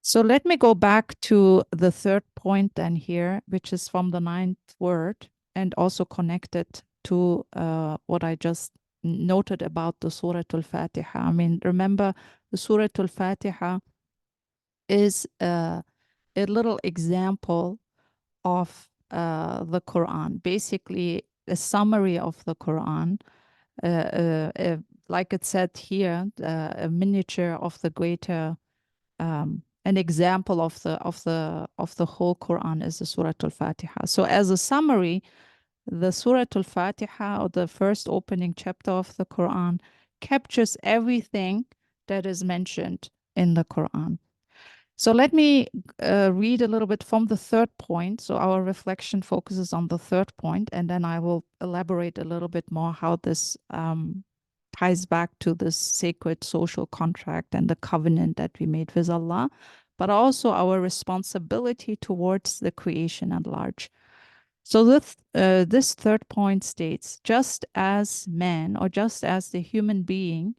So let me go back to the third point then here, which is from the ninth word and also connected to what I just noted about the Surah Al-Fatiha. I mean, remember, the Surah Al-Fatiha is a little example of the Quran, basically a summary of the Quran. Like it said here, a miniature of the greater, an example of the whole Quran is the Surah Al-Fatiha. So as a summary, the Surah Al-Fatiha, or the first opening chapter of the Quran, captures everything that is mentioned in the Quran. So let me read a little bit from the third point. So our reflection focuses on the third point, and then I will elaborate a little bit more how this ties back to this sacred social contract and the covenant that we made with Allah, but also our responsibility towards the creation at large. So this third point states, just as man, or just as the human being,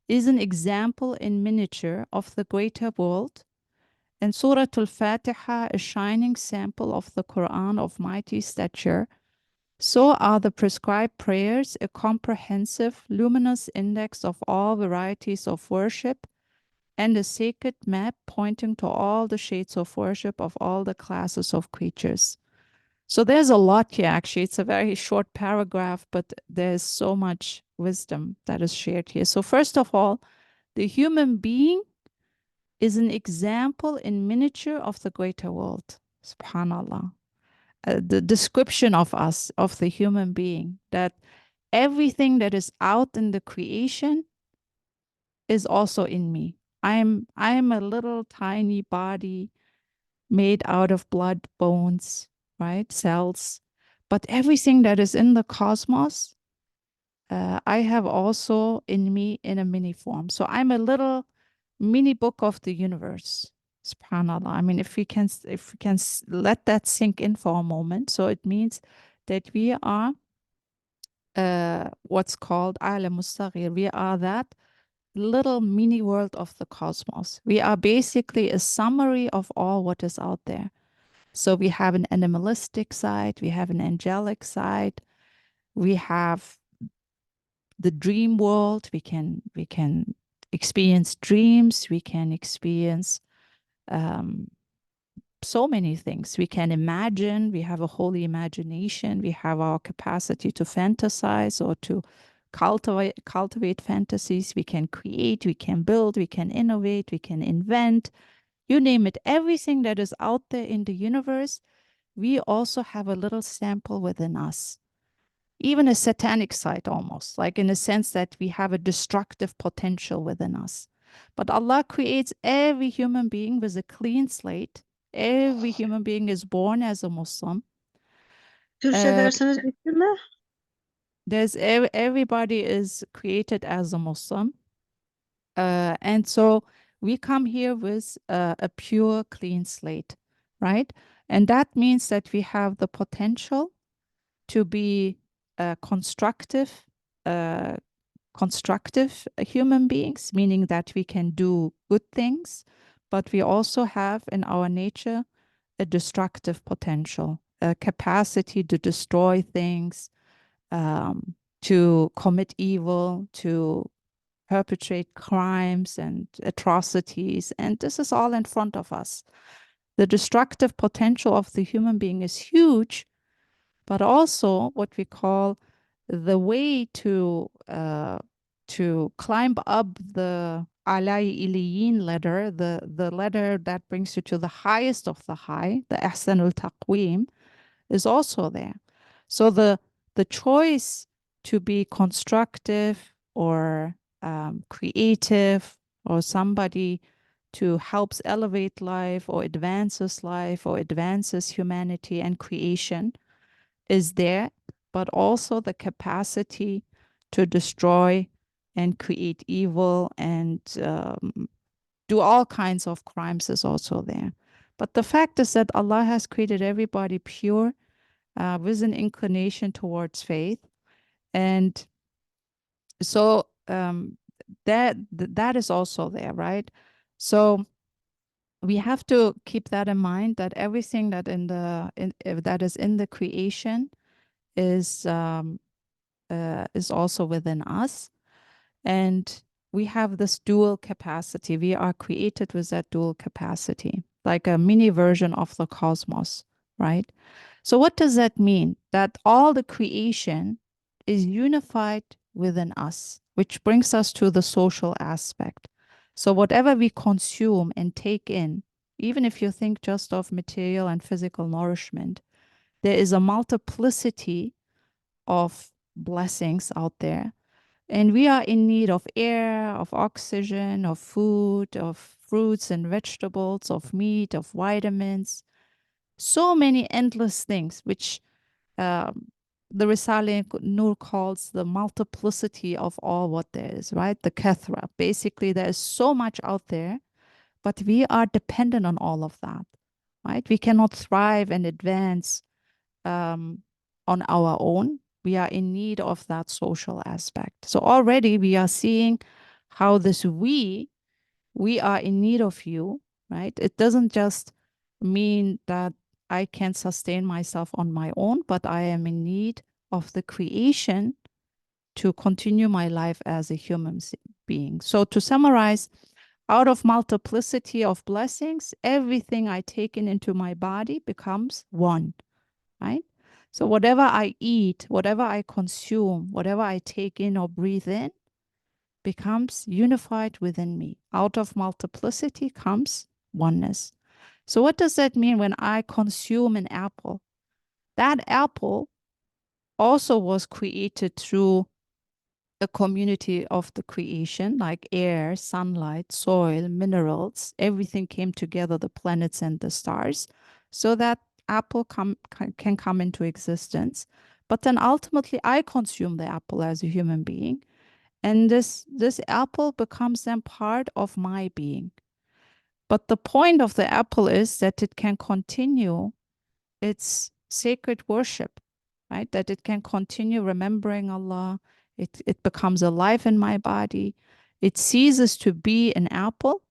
is an example in miniature of the greater world, and Surah Al-Fatiha, a shining sample of the Quran of mighty stature, so are the prescribed prayers a comprehensive, luminous index of all varieties of worship and a sacred map pointing to all the shades of worship of all the classes of creatures. So there's a lot here, actually. It's a very short paragraph, but there's so much wisdom that is shared here. So first of all, the human being is an example in miniature of the greater world. Subhanallah. The description of us, of the human being, that everything that is out in the creation is also in me. I'm a little tiny body made out of blood, bones, right? Cells. But everything that is in the cosmos, I have also in me in a mini form. So I'm a little mini book of the universe. Subhanallah. I mean, if we can let that sink in for a moment. So it means that we are what's called alam mustaghir. We are that little mini world of the cosmos. We are basically a summary of all what is out there. So we have an animalistic side, we have an angelic side, we have the dream world. We can experience dreams. We can experience so many things. We can imagine. We have a holy imagination. We have our capacity to fantasize or to cultivate fantasies. We can create. We can build. We can innovate. We can invent. You name it. Everything that is out there in the universe, we also have a little sample within us. Even a satanic side, almost, like in a sense that we have a destructive potential within us. But Allah creates every human being with a clean slate. Every human being is born as a Muslim. Türkçe derseniz bitti mi? Everybody is created as a Muslim. And so we come here with a pure, clean slate, right? And that means that we have the potential to be constructive human beings, meaning that we can do good things, but we also have in our nature a destructive potential, a capacity to destroy things, to commit evil, to perpetrate crimes and atrocities. And this is all in front of us. The destructive potential of the human being is huge, but also what we call the way to climb up the Alai Iliyin ladder, the ladder that brings you to the highest of the high, the Ahsanul Taqweem, is also there. So the choice to be constructive or creative, or somebody to helps elevate life or advances humanity and creation is there, but also the capacity to destroy and create evil and do all kinds of crimes is also there. But the fact is that Allah has created everybody pure, with an inclination towards faith. And so that is also there, right? So we have to keep that in mind, that everything that that is in the creation is also within us. And we have this dual capacity. We are created with that dual capacity, like a mini version of the cosmos, right? So what does that mean? That all the creation is unified within us, which brings us to the social aspect. So whatever we consume and take in, even if you think just of material and physical nourishment, there is a multiplicity of blessings out there. And we are in need of air, of oxygen, of food, of fruits and vegetables, of meat, of vitamins, so many endless things, which um, the Risale-i Nur calls the multiplicity of all what there is, right? The kathra. Basically, there is so much out there, but we are dependent on all of that, right? We cannot thrive and advance on our own. We are in need of that social aspect. So already we are seeing how this we are in need of you, right? It doesn't just mean that I can sustain myself on my own, but I am in need of the creation to continue my life as a human being. So to summarize, out of multiplicity of blessings, everything I taken into my body becomes one, right? So whatever I eat, whatever I consume, whatever I take in or breathe in becomes unified within me. Out of multiplicity comes oneness. So what does that mean when I consume an apple? That apple also was created through a community of the creation, like air, sunlight, soil, minerals, everything came together, the planets and the stars, so that apple can come into existence. But then ultimately I consume the apple as a human being. And this apple becomes then part of my being. But the point of the apple is that it can continue its sacred worship, right? That it can continue remembering Allah. It becomes alive in my body. It ceases to be an apple,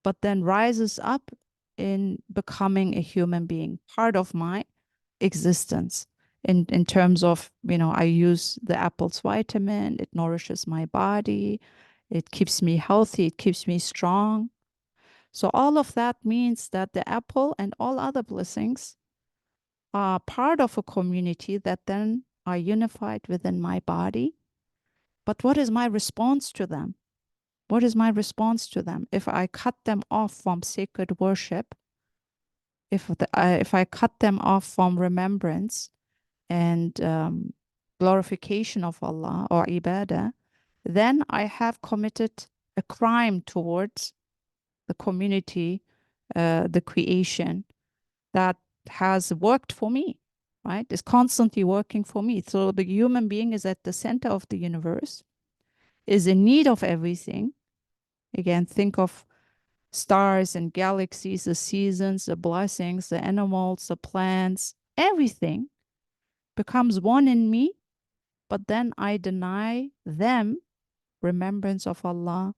but then rises up in becoming a human being, part of my existence. In terms of, I use the apple's vitamin, it nourishes my body, it keeps me healthy, it keeps me strong. So all of that means that the apple and all other blessings are part of a community that then are unified within my body. But what is my response to them? What is my response to them? If I cut them off from sacred worship, if I cut them off from remembrance and glorification of Allah or ibadah, then I have committed a crime towards the community, the creation that has worked for me, right? Is constantly working for me. So the human being is at the center of the universe, is in need of everything. Again, think of stars and galaxies, the seasons, the blessings, the animals, the plants, everything becomes one in me, but then I deny them remembrance of Allah,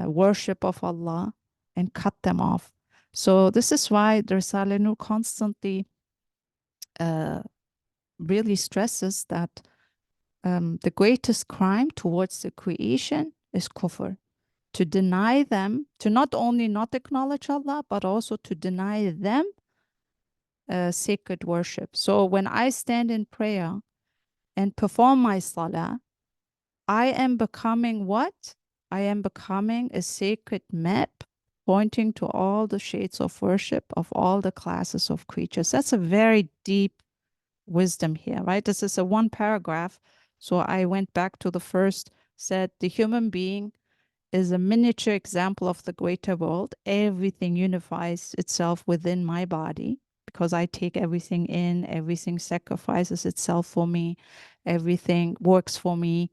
worship of Allah, and cut them off. So this is why the Risale-i Nur constantly really stresses that the greatest crime towards the creation is kufr. To deny them, to not only not acknowledge Allah, but also to deny them sacred worship. So when I stand in prayer and perform my salah, I am becoming what? I am becoming a sacred map pointing to all the shades of worship of all the classes of creatures. That's a very deep wisdom here, right? This is a one paragraph. So I went back to the first, said the human being is a miniature example of the greater world. Everything unifies itself within my body because I take everything in, everything sacrifices itself for me, everything works for me.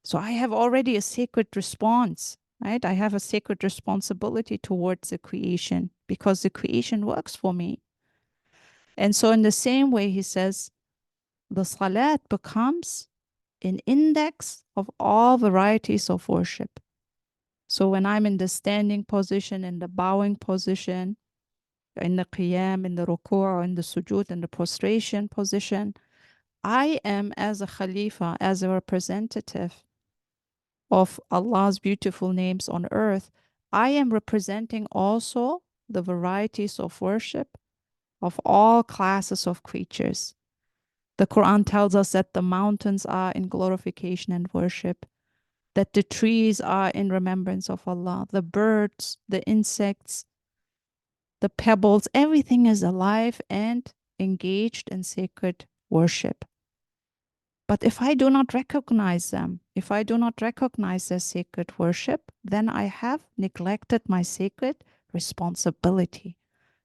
So I have already a sacred response, right? I have a sacred responsibility towards the creation because the creation works for me. And so in the same way, he says, the salat becomes an index of all varieties of worship. So when I'm in the standing position, in the bowing position, in the qiyam, in the ruku', in the sujood, in the prostration position, I am, as a Khalifa, as a representative of Allah's beautiful names on earth, I am representing also the varieties of worship of all classes of creatures. The Quran tells us that the mountains are in glorification and worship, that the trees are in remembrance of Allah, the birds, the insects, the pebbles, everything is alive and engaged in sacred worship. But if I do not recognize them, if I do not recognize their sacred worship, then I have neglected my sacred responsibility.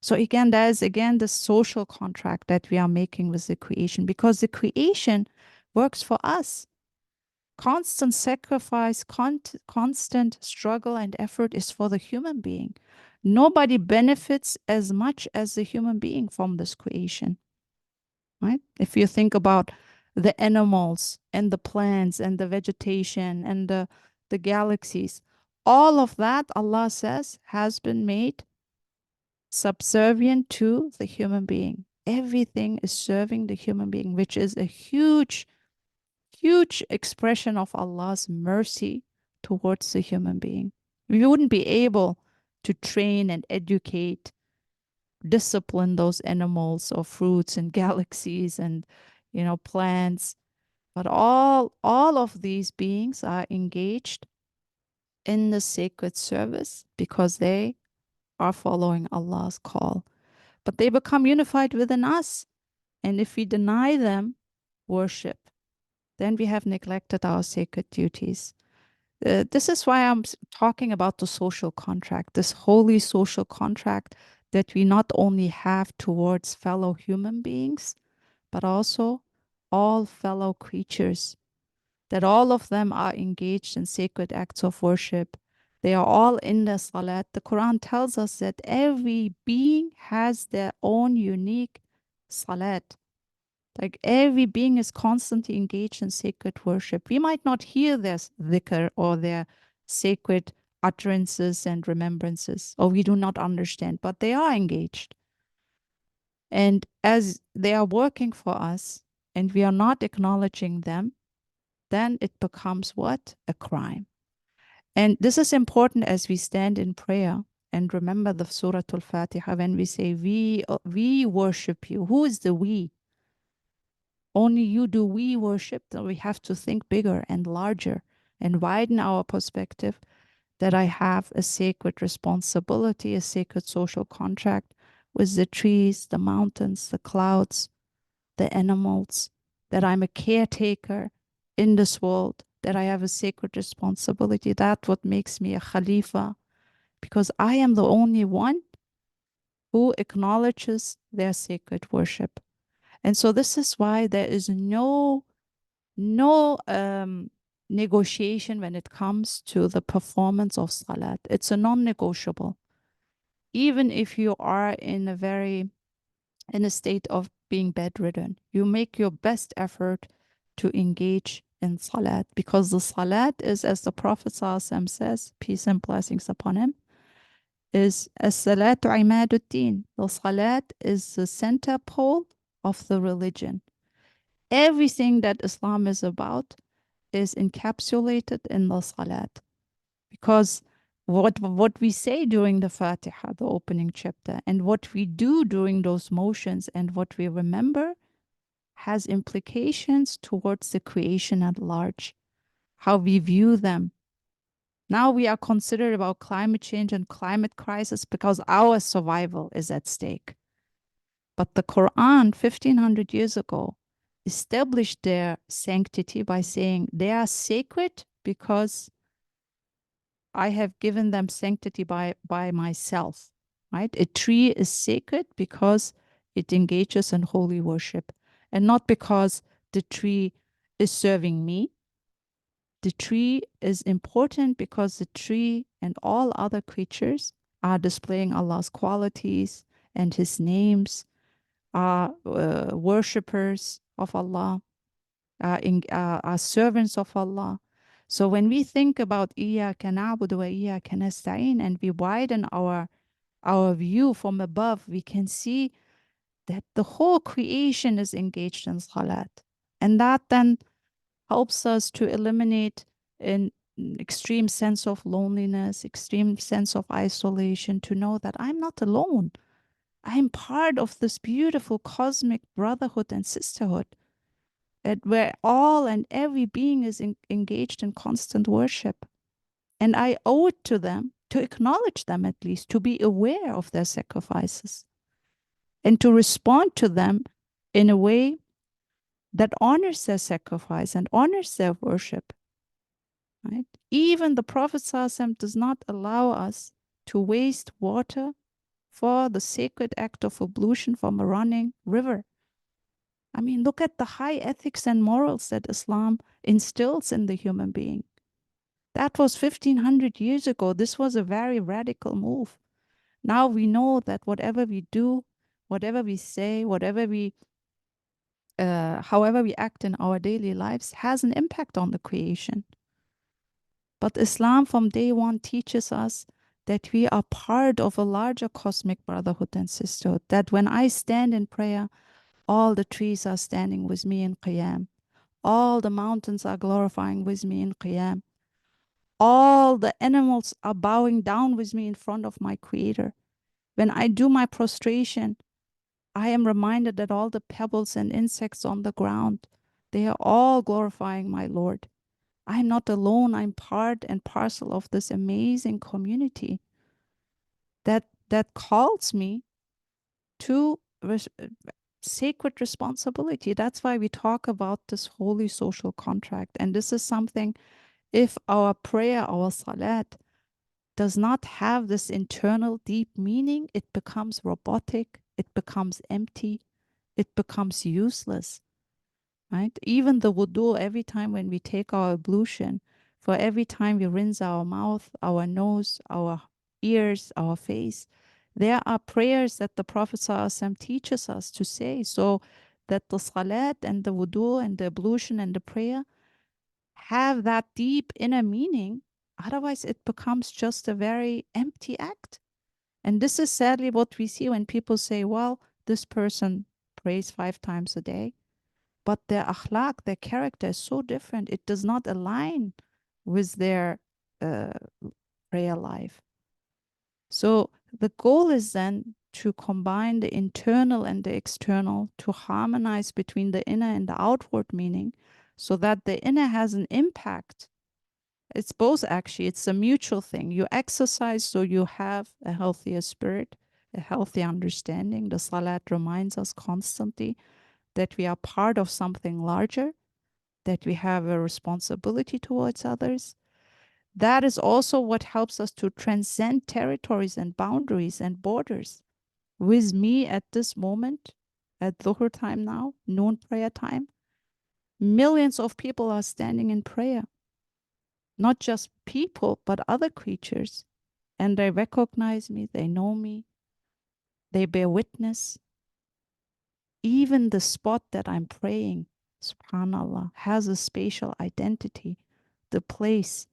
So again, that is again the social contract that we are making with the creation, because the creation works for us. Constant sacrifice, constant struggle and effort is for the human being. Nobody benefits as much as the human being from this creation, right? If you think about the animals and the plants and the vegetation and the galaxies, all of that, Allah says, has been made subservient to the human being. Everything is serving the human being, which is a huge, huge expression of Allah's mercy towards the human being. We wouldn't be able to train and educate, discipline those animals or fruits and galaxies and plants, but all of these beings are engaged in the sacred service because they are following Allah's call. But they become unified within us, and if we deny them worship, then we have neglected our sacred duties. This is why I'm talking about the social contract, this holy social contract that we not only have towards fellow human beings, but also all fellow creatures, that all of them are engaged in sacred acts of worship. They are all in the salat. The Quran tells us that every being has their own unique salat. Like every being is constantly engaged in sacred worship. We might not hear their dhikr or their sacred utterances and remembrances, or we do not understand, but they are engaged. And as they are working for us and we are not acknowledging them, then it becomes what? A crime. And this is important as we stand in prayer and remember the Surah Al-Fatiha when we say, we worship you. Who is the we? Only you do we worship. So we have to think bigger and larger and widen our perspective, that I have a sacred responsibility, a sacred social contract with the trees, the mountains, the clouds, the animals, that I'm a caretaker in this world, that I have a sacred responsibility. That's what makes me a Khalifa, because I am the only one who acknowledges their sacred worship. And so this is why there is no negotiation when it comes to the performance of salat. It's a non-negotiable. Even if you are in a state of being bedridden, you make your best effort to engage in salat, because the salat is, as the Prophet ﷺ says, peace and blessings upon him, is as-salatu imaduddin. The salat is the center pole of the religion. Everything that Islam is about is encapsulated in the salat, because what we say during the Fatiha, the opening chapter, and what we do during those motions and what we remember has implications towards the creation at large, how we view them. Now we are considered about climate change and climate crisis because our survival is at stake. But the Quran 1500 years ago established their sanctity by saying they are sacred because I have given them sanctity by myself, right? A tree is sacred because it engages in holy worship, and not because the tree is serving me. The tree is important because the tree and all other creatures are displaying Allah's qualities and His names, are worshippers of Allah, are servants of Allah. So when we think about إِيَّاكَ نَعْبُدُ وَإِيَّاكَ نَسْتَعِينُ, and we widen our view from above, we can see that the whole creation is engaged in salat. And that then helps us to eliminate an extreme sense of loneliness, extreme sense of isolation, to know that I'm not alone. I'm part of this beautiful cosmic brotherhood and sisterhood, where all and every being is engaged in constant worship. And I owe it to them to acknowledge them, at least, to be aware of their sacrifices, and to respond to them in a way that honors their sacrifice and honors their worship. Right? Even the Prophet ﷺ does not allow us to waste water for the sacred act of ablution from a running river. I mean, look at the high ethics and morals that Islam instills in the human being. That was 1500 years ago. This was a very radical move. Now we know that whatever we do, whatever we say, however we act in our daily lives has an impact on the creation. But Islam from day one teaches us that we are part of a larger cosmic brotherhood and sisterhood. That when I stand in prayer, all the trees are standing with me in qiyam. All the mountains are glorifying with me in qiyam. All the animals are bowing down with me in front of my Creator. When I do my prostration, I am reminded that all the pebbles and insects on the ground, they are all glorifying my Lord. I'm not alone. I'm part and parcel of this amazing community that calls me to sacred responsibility. That's why we talk about this holy social contract. And this is something, if our prayer, our salat, does not have this internal deep meaning, it becomes robotic, it becomes empty, it becomes useless, right? Even the wudu, every time when we take our ablution, for every time we rinse our mouth, our nose, our ears, our face, there are prayers that the Prophet ﷺ teaches us to say, so that the salat and the wudu and the ablution and the prayer have that deep inner meaning. Otherwise, it becomes just a very empty act. And this is sadly what we see when people say, well, this person prays 5 times a day, but their akhlaq, their character is so different. It does not align with their uh, prayer life. So the goal is then to combine the internal and the external, to harmonize between the inner and the outward meaning, so that the inner has an impact. It's both, actually. It's a mutual thing. You exercise so you have a healthier spirit, a healthy understanding. The salat reminds us constantly that we are part of something larger, that we have a responsibility towards others. That is also what helps us to transcend territories and boundaries and borders. With me at this moment, at Dhuhr time now, noon prayer time, millions of people are standing in prayer. Not just people, but other creatures. And they recognize me, they know me, they bear witness. Even the spot that I'm praying, subhanAllah, has a spatial identity. The place.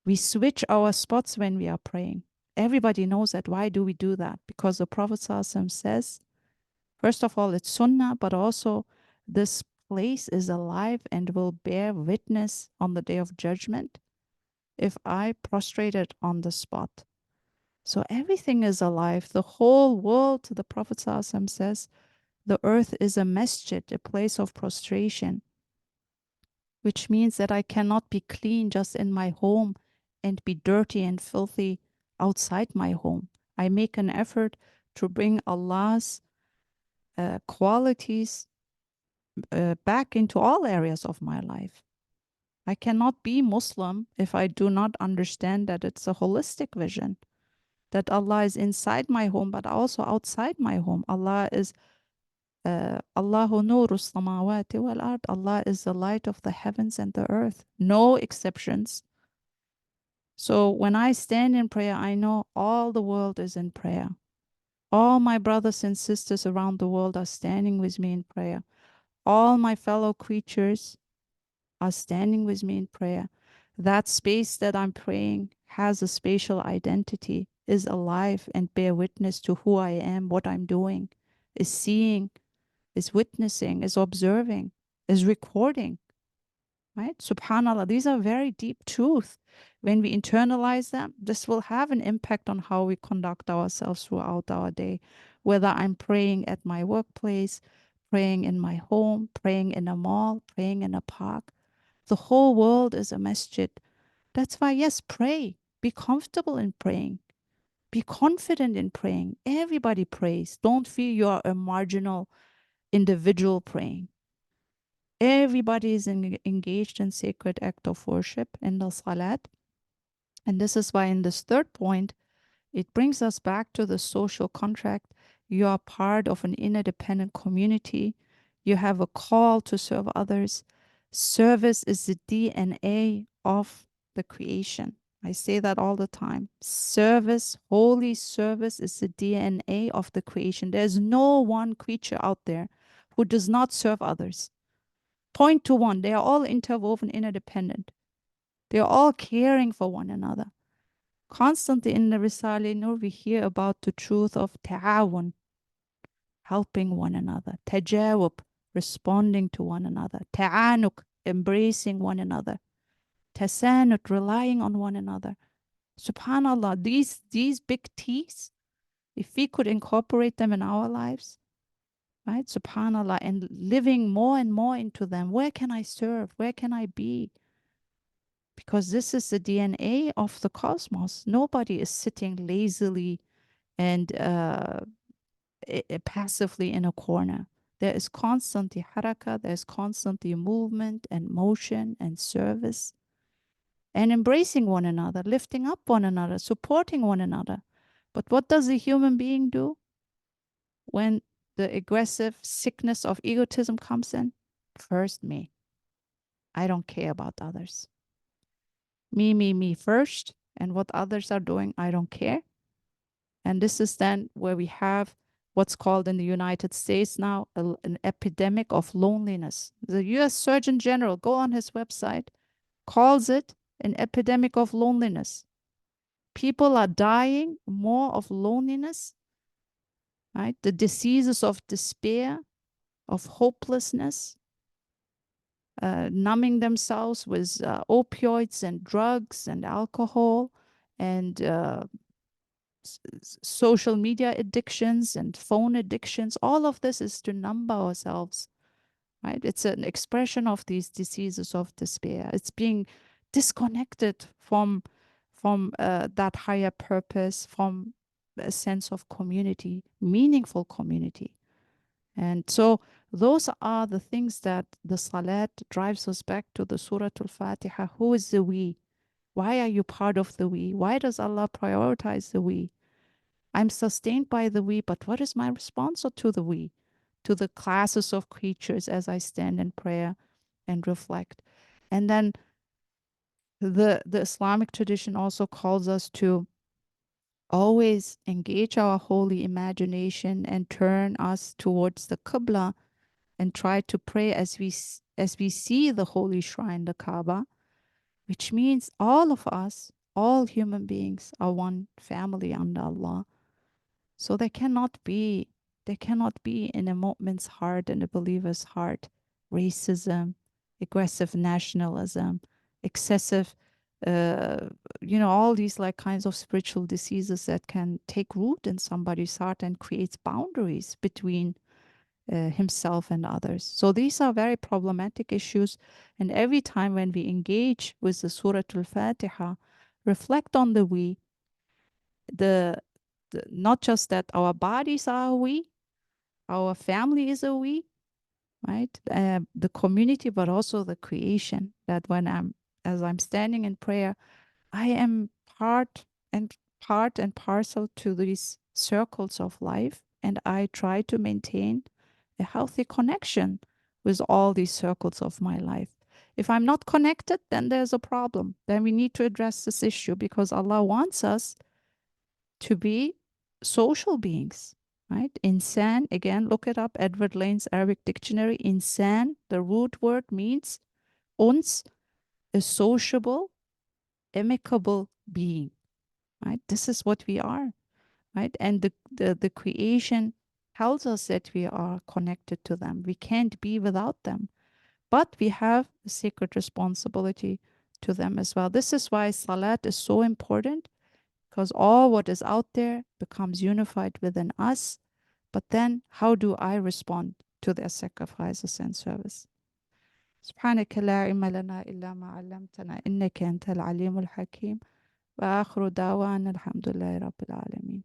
We switch our spots when we are praying. Everybody knows that. Why do we do that? Because the Prophet ﷺ says, first of all, it's sunnah, but also this place is alive and will bear witness on the day of judgment if I prostrate it on the spot. So everything is alive. The whole world, the Prophet ﷺ says, the earth is a masjid, a place of prostration, which means that I cannot be clean just in my home and be dirty and filthy outside my home. I make an effort to bring Allah's qualities back into all areas of my life. I cannot be Muslim if I do not understand that it's a holistic vision, that Allah is inside my home, but also outside my home. Allah is Allahu nuru samawati wal ard. Allah is the light of the heavens and the earth. No exceptions. So when I stand in prayer, I know all the world is in prayer. All my brothers and sisters around the world are standing with me in prayer. All my fellow creatures are standing with me in prayer. That space that I'm praying has a spatial identity, is alive and bear witness to who I am, what I'm doing, is seeing, is witnessing, is observing, is recording, right? Subhanallah, these are very deep truths. When we internalize them, this will have an impact on how we conduct ourselves throughout our day. Whether I'm praying at my workplace, praying in my home, praying in a mall, praying in a park. The whole world is a masjid. That's why, yes, pray. Be comfortable in praying. Be confident in praying. Everybody prays. Don't feel you're a marginal individual praying. Everybody is engaged in sacred act of worship in the salat. And this is why in this third point, it brings us back to the social contract. You are part of an interdependent community. You have a call to serve others. Service is the DNA of the creation. I say that all the time. Service, holy service is the DNA of the creation. There's no one creature out there who does not serve others. Point to one. They are all interwoven, interdependent. They are all caring for one another. Constantly in the Risale-i Nur, we hear about the truth of ta'awun, helping one another, tajawub, responding to one another, ta'anuk, embracing one another, tasanut, relying on one another. Subhanallah, these big T's, if we could incorporate them in our lives, right? Subhanallah, and living more and more into them. Where can I serve? Where can I be? Because this is the DNA of the cosmos. Nobody is sitting lazily and passively in a corner. There is constantly haraka, there's constantly movement and motion and service and embracing one another, lifting up one another, supporting one another. But what does a human being do when the aggressive sickness of egotism comes in? First, me. I don't care about others. Me first. And what others are doing, I don't care. And this is then where we have what's called in the United States now an epidemic of loneliness. The US Surgeon General, go on his website, calls it an epidemic of loneliness. People are dying more of loneliness, right? The diseases of despair, of hopelessness, numbing themselves with opioids and drugs and alcohol and social media addictions and phone addictions. All of this is to numb ourselves, right? It's an expression of these diseases of despair. It's being disconnected from that higher purpose, from a sense of community, meaningful community. And so those are the things that the Salat drives us back to the Surah Al-Fatiha. Who is the we? Why are you part of the we? Why does Allah prioritize the we? I'm sustained by the we, but what is my response to the we? To the classes of creatures as I stand in prayer and reflect. And then the Islamic tradition also calls us to always engage our holy imagination and turn us towards the Qibla and try to pray as we see the holy shrine, the Kaaba, which means all of us, all human beings are one family under Allah. So there cannot be in a moment's heart, in a believer's heart, racism, aggressive nationalism, excessive, all these like kinds of spiritual diseases that can take root in somebody's heart and creates boundaries between himself and others. So these are very problematic issues. And every time when we engage with the Surah Al-Fatiha, reflect on the we, the not just that our bodies are a we, our family is a we, right? The community, but also the creation. That as I'm standing in prayer, I am part and parcel to these circles of life, and I try to maintain a healthy connection with all these circles of my life. If I'm not connected, then there's a problem. Then we need to address this issue because Allah wants us to be social beings, right? Insan, again, look it up, Edward Lane's Arabic dictionary. Insan, the root word means uns, is sociable, amicable being, right? This is what we are, right? And the creation tells us that we are connected to them. We can't be without them, but we have a sacred responsibility to them as well. This is why salat is so important, because all what is out there becomes unified within us. But then how do I respond to their sacrifices and service? سبحانك لا علم لنا إلا ما علمتنا إنك أنت العليم الحكيم وآخر دعوانا الحمد لله رب العالمين.